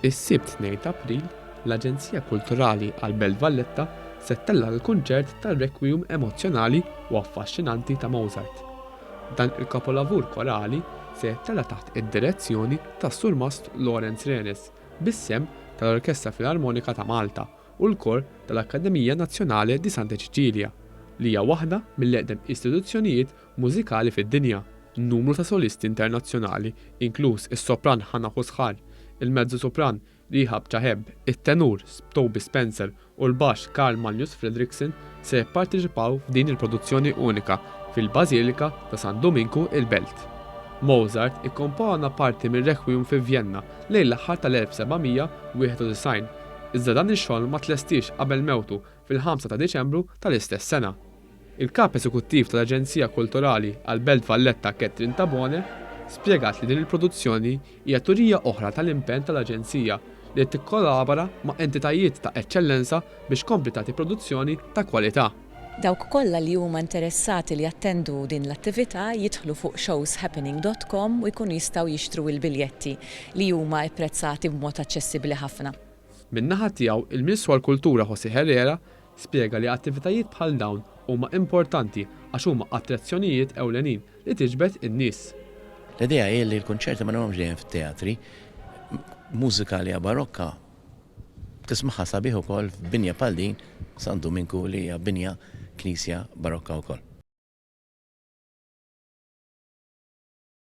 Is-Sibt 2 ta' April l-Aġenzija Kulturali għall-Belt Valletta se tella l-kunċert tar-Requiem emozzjonali u affaxxinanti ta' Mozart. Dan il-kapolavur korali se jittella taħt id-direzzjoni tas Sur Most Lawrence Renes bis-sem tal-Orkestra Filarmonika ta' Malta u l-Kor tal-Akkademija Nazzjonali di Santa Ċiċilja li hija waħda mill-eqdem istituzzjonijiet mużikali fid-dinja. Numru ta' solisti internazzjonali, inkluż is-sopran Hannah Husħar, il-mezzo sopran Rihab Chaheb, it-tenur Toby Spencer u l-baxx Carl Magnus Fredriksson se jipparteċipaw f'din il-produzzjoni unika fil-Bażilika ta' San Dominku il-Belt. Mozart ikkompona parti minn Requiem fi Vienna lejn l-aħħar tal-1791, iżda dan ix-xogħol ma tlestix qabel mewtu fil-5 ta' Diċembru tal-istess sena. Il-kap eżekuttiv tal-Aġenzija Kulturali għall-Belt Valletta Catherine Tabone spjegat li din il-produzzjoni hija turija oħra tal-impenn tal-Aġenzija li tikkollabora ma' entitajiet ta' eċċellenza biex kompli tagħti produzzjoni ta' kwalità. Dawk kollha li huma interessati li jattendu din l-attività jidħlu fuq showshappening.com u jkunu jistgħu jixtru l-biljetti li huma pprezzati b'mod aċċessibbli ħafna. Min-naħa tiegħu il-Ministru għall-Kultura José Herrera spjega li attivitajiet bħal dawn huma importanti għax huma attrazzjonijiet ewlenin li tiġbed in-nies. L-idea hi li l-kunċerti ma nagħmlux dejjem fit-teatri, mużika li hija barokka tismaħħa sabiħ ukoll f'binja bħal din San Dominku li hija binja knisja barokka wkoll.